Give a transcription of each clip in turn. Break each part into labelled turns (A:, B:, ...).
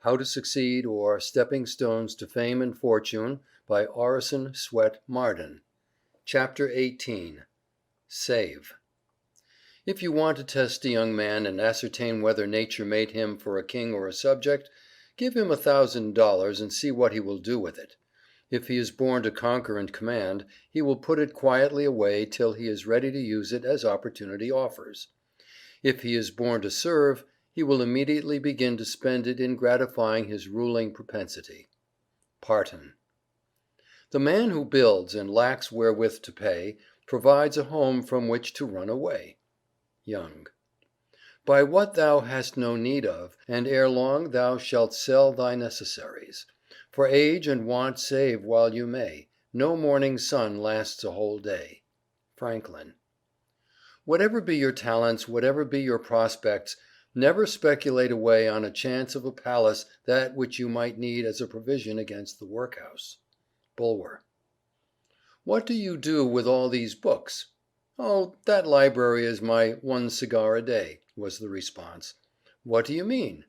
A: How to Succeed, or Stepping Stones to Fame and Fortune, by Orison, Swett, Marden. Chapter 18. Save. If you want to test a young man and ascertain whether nature made him for a king or a subject, give him $1,000 and see what he will do with it. If he is born to conquer and command, he will put it quietly away till he is ready to use it as opportunity offers. If he is born to serve, he will immediately begin to spend it in gratifying his ruling propensity. Parton. The man who builds and lacks wherewith to pay, provides a home from which to run away. Young. Buy what thou hast no need of, and ere long thou shalt sell thy necessaries. For age and want save while you may. No morning sun lasts a whole day. Franklin. Whatever be your talents, whatever be your prospects, never speculate away on a chance of a palace that which you might need as a provision against the workhouse. Bulwer. What do you do with all these books? Oh, that library is my one cigar a day, was the response. What do you mean?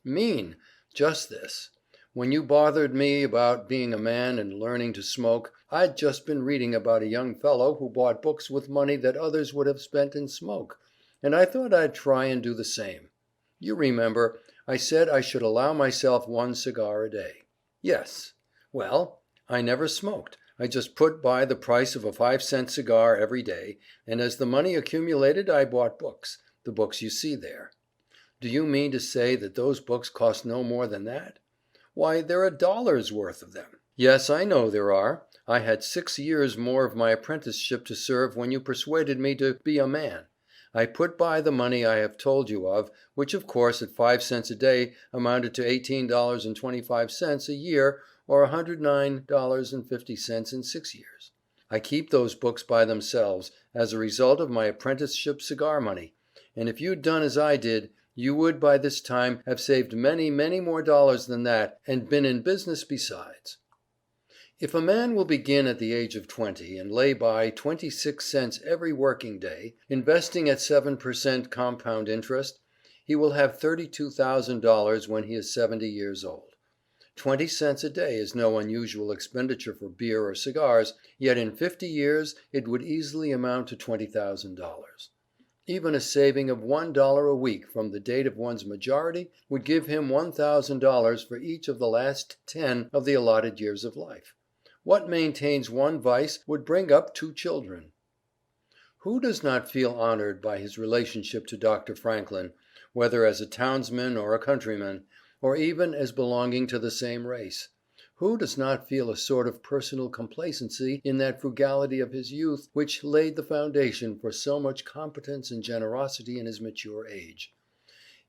A: Mean? Just this. When you bothered me about being a man and learning to smoke, I'd just been reading about a young fellow who bought books with money that others would have spent in smoke, and I thought I'd try and do the same. You remember, I said I should allow myself one cigar a day. Yes. Well, I never smoked. I just put by the price of a 5-cent cigar every day, and as the money accumulated I bought books, the books you see there. Do you mean to say that those books cost no more than that? Why, there are dollars worth of them. Yes, I know there are. I had 6 years more of my apprenticeship to serve when you persuaded me to be a man. I put by the money I have told you of, which of course at 5 cents a day amounted to $18.25 a year, or $109.50 in 6 years. I keep those books by themselves as a result of my apprenticeship cigar money, and if you'd done as I did, you would by this time have saved many, many more dollars than that, and been in business besides. If a man will begin at the age of 20 and lay by 26 cents every working day, investing at 7% compound interest, he will have $32,000 when he is 70 years old. 20 cents a day is no unusual expenditure for beer or cigars, yet in 50 years it would easily amount to $20,000. Even a saving of $1 a week from the date of one's majority would give him $1,000 for each of the last 10 of the allotted years of life. What maintains one vice would bring up 2 children. Who does not feel honored by his relationship to Dr. Franklin, whether as a townsman or a countryman, or even as belonging to the same race? Who does not feel a sort of personal complacency in that frugality of his youth which laid the foundation for so much competence and generosity in his mature age?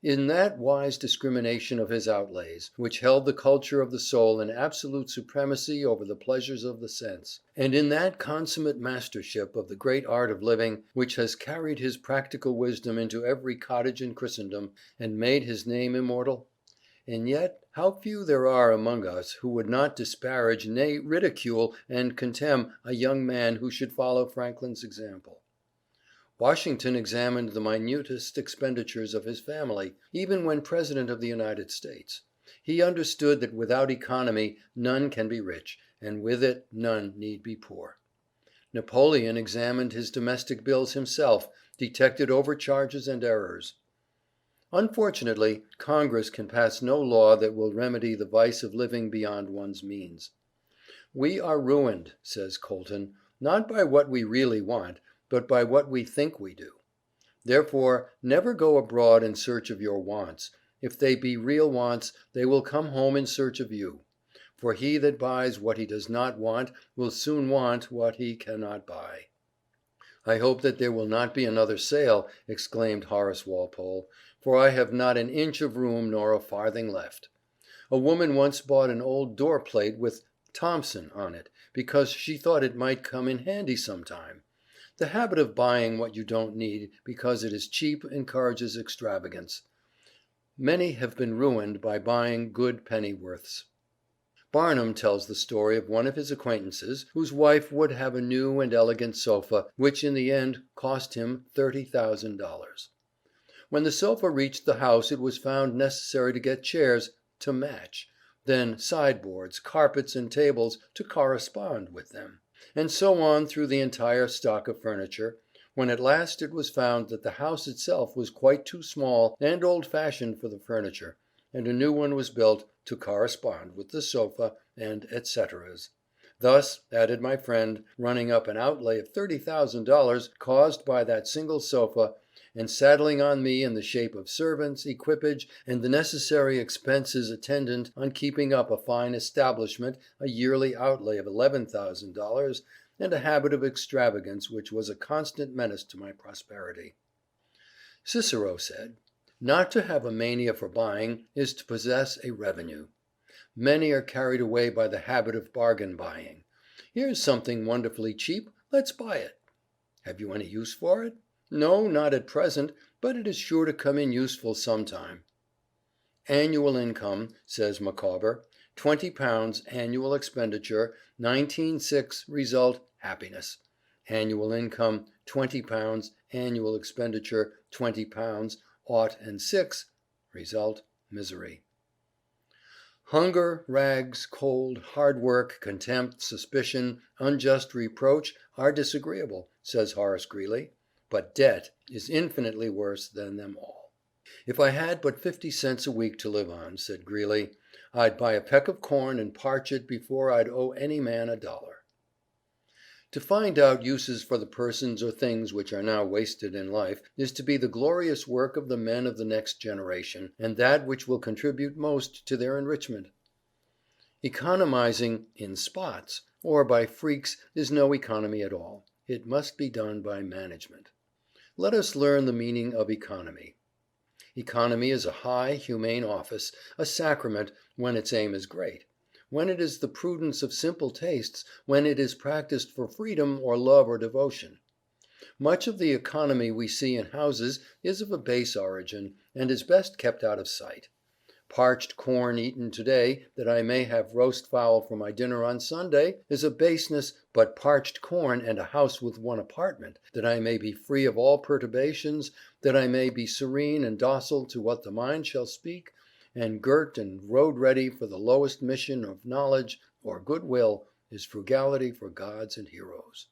A: In that wise discrimination of his outlays, which held the culture of the soul in absolute supremacy over the pleasures of the sense, and in that consummate mastership of the great art of living, which has carried his practical wisdom into every cottage in Christendom, and made his name immortal? And yet how few there are among us who would not disparage, nay, ridicule and contemn a young man who should follow Franklin's example. Washington examined the minutest expenditures of his family, even when President of the United States. He understood that without economy none can be rich, and with it none need be poor. Napoleon examined his domestic bills himself, detected overcharges and errors. Unfortunately, Congress can pass no law that will remedy the vice of living beyond one's means. We are ruined, says Colton, not by what we really want, but by what we think we do. Therefore, never go abroad in search of your wants. If they be real wants, they will come home in search of you. For he that buys what he does not want will soon want what he cannot buy. I hope that there will not be another sale, exclaimed Horace Walpole, for I have not an inch of room nor a farthing left. A woman once bought an old door plate with Thompson on it, because she thought it might come in handy sometime. The habit of buying what you don't need because it is cheap encourages extravagance. Many have been ruined by buying good pennyworths. Barnum tells the story of one of his acquaintances whose wife would have a new and elegant sofa, which in the end cost him $30,000. When the sofa reached the house it was found necessary to get chairs to match, then sideboards, carpets, and tables to correspond with them, and so on through the entire stock of furniture, when at last it was found that the house itself was quite too small and old-fashioned for the furniture, and a new one was built to correspond with the sofa, and etceteras. Thus, added my friend, running up an outlay of $30,000 caused by that single sofa, and saddling on me in the shape of servants, equipage, and the necessary expenses attendant on keeping up a fine establishment, a yearly outlay of $11,000, and a habit of extravagance which was a constant menace to my prosperity. Cicero said, "Not to have a mania for buying is to possess a revenue." Many are carried away by the habit of bargain buying. Here's something wonderfully cheap, let's buy it. Have you any use for it? No, not at present, but it is sure to come in useful sometime. Annual income, says Micawber, £20 annual expenditure, 19.6 result happiness. Annual income £20 annual expenditure, £20 ought and 6 result misery. Hunger, rags, cold, hard work, contempt, suspicion, unjust reproach are disagreeable, says Horace Greeley, but debt is infinitely worse than them all. If I had but 50 cents a week to live on, said Greeley, I'd buy a peck of corn and parch it before I'd owe any man $1. To find out uses for the persons or things which are now wasted in life is to be the glorious work of the men of the next generation, and that which will contribute most to their enrichment. Economizing in spots or by freaks is no economy at all. It must be done by management. Let us learn the meaning of economy. Economy is a high, humane office, a sacrament when its aim is great, when it is the prudence of simple tastes, when it is practiced for freedom or love or devotion. Much of the economy we see in houses is of a base origin, and is best kept out of sight. Parched corn eaten today, that I may have roast fowl for my dinner on Sunday, is a baseness, but parched corn and a house with one apartment, that I may be free of all perturbations, that I may be serene and docile to what the mind shall speak, and girt and road ready for the lowest mission of knowledge or good will, is frugality for gods and heroes.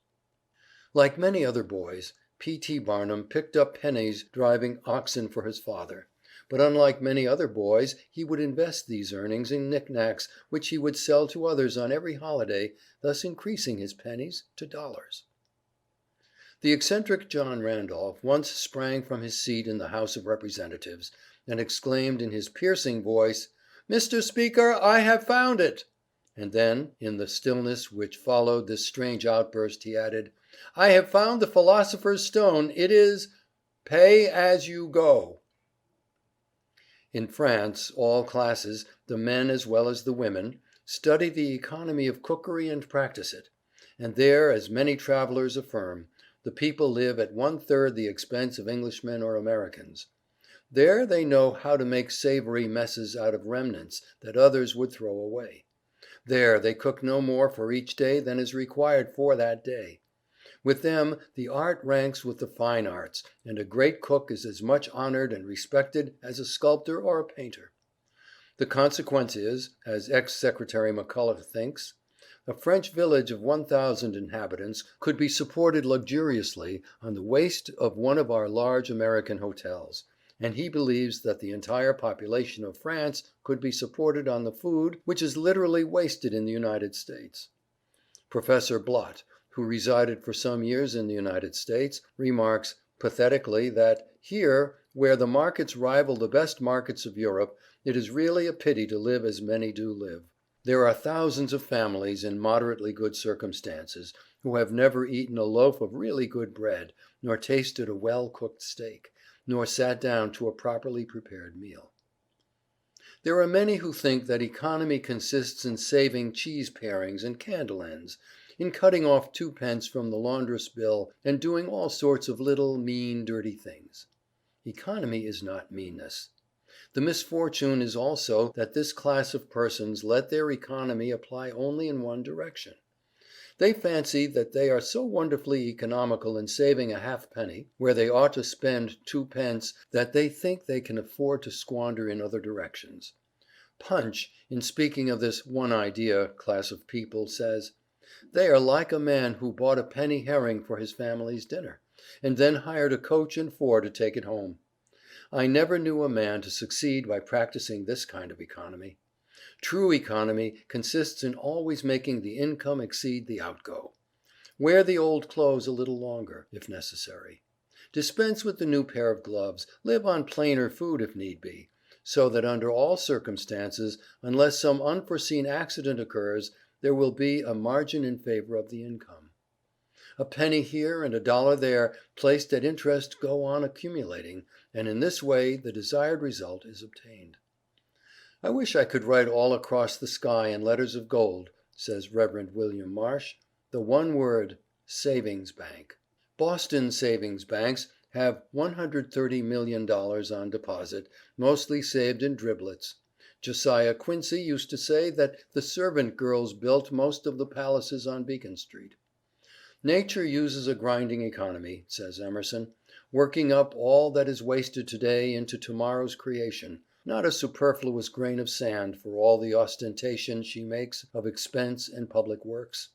A: Like many other boys, P.T. Barnum picked up pennies driving oxen for his father. But unlike many other boys, he would invest these earnings in knickknacks which he would sell to others on every holiday, thus increasing his pennies to dollars. The eccentric John Randolph once sprang from his seat in the House of Representatives, and exclaimed in his piercing voice, "Mr. Speaker, I have found it!" And then, in the stillness which followed this strange outburst, he added, "I have found the philosopher's stone. It is pay as you go." In France, all classes, the men as well as the women, study the economy of cookery and practice it, and there, as many travelers affirm, the people live at 1/3 the expense of Englishmen or Americans. There they know how to make savory messes out of remnants that others would throw away. There they cook no more for each day than is required for that day. With them the art ranks with the fine arts, and a great cook is as much honored and respected as a sculptor or a painter. The consequence is, as ex-Secretary McCulloch thinks, a French village of 1,000 inhabitants could be supported luxuriously on the waste of one of our large American hotels, and he believes that the entire population of France could be supported on the food which is literally wasted in the United States. Professor Blott, who resided for some years in the United States, remarks pathetically that here, where the markets rival the best markets of Europe, it is really a pity to live as many do live. There are thousands of families in moderately good circumstances who have never eaten a loaf of really good bread, nor tasted a well-cooked steak, nor sat down to a properly prepared meal. There are many who think that economy consists in saving cheese parings and candle ends, in cutting off 2d. from the laundress bill, and doing all sorts of little, mean, dirty things. Economy is not meanness. The misfortune is also that this class of persons let their economy apply only in one direction. They fancy that they are so wonderfully economical in saving a halfpenny, where they ought to spend 2d., that they think they can afford to squander in other directions. Punch, in speaking of this one idea class of people, says, "They are like a man who bought a penny herring for his family's dinner, and then hired a coach and four to take it home. I never knew a man to succeed by practicing this kind of economy. True economy consists in always making the income exceed the outgo. Wear the old clothes a little longer, if necessary. Dispense with the new pair of gloves, live on plainer food if need be, so that under all circumstances, unless some unforeseen accident occurs, there will be a margin in favor of the income. A penny here and a dollar there placed at interest go on accumulating, and in this way the desired result is obtained." "I wish I could write all across the sky in letters of gold," says Rev. William Marsh, "the one word, savings bank." Boston savings banks have $130,000,000 on deposit, mostly saved in driblets. Josiah Quincy used to say that the servant girls built most of the palaces on Beacon Street. "Nature uses a grinding economy," says Emerson, "working up all that is wasted today into tomorrow's creation, not a superfluous grain of sand for all the ostentation she makes of expense and public works.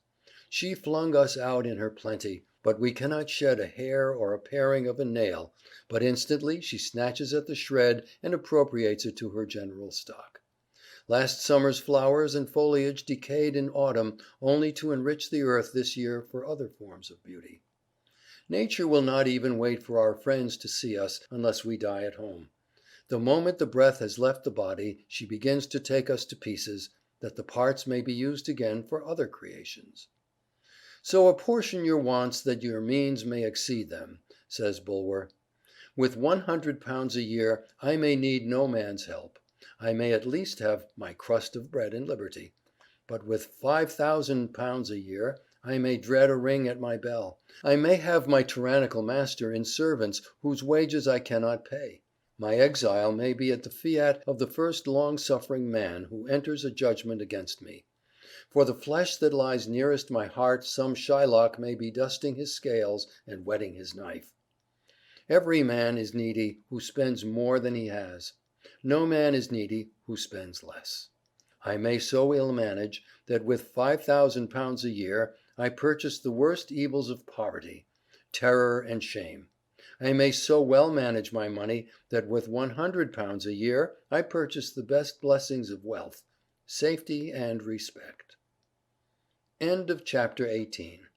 A: She flung us out in her plenty, but we cannot shed a hair or a paring of a nail, but instantly she snatches at the shred and appropriates it to her general stock. Last summer's flowers and foliage decayed in autumn only to enrich the earth this year for other forms of beauty. Nature will not even wait for our friends to see us unless we die at home. The moment the breath has left the body, she begins to take us to pieces, that the parts may be used again for other creations. So apportion your wants that your means may exceed them," says Bulwer. "With £100 a year I may need no man's help. I may at least have my crust of bread in liberty. But with £5,000 a year I may dread a ring at my bell. I may have my tyrannical master in servants whose wages I cannot pay. My exile may be at the fiat of the first long-suffering man who enters a judgment against me. For the flesh that lies nearest my heart some Shylock may be dusting his scales and whetting his knife. Every man is needy who spends more than he has. No man is needy who spends less. I may so ill manage that with £5,000 a year I purchase the worst evils of poverty, terror and shame. I may so well manage my money that with £100 a year I purchase the best blessings of wealth, safety and respect. End of chapter 18.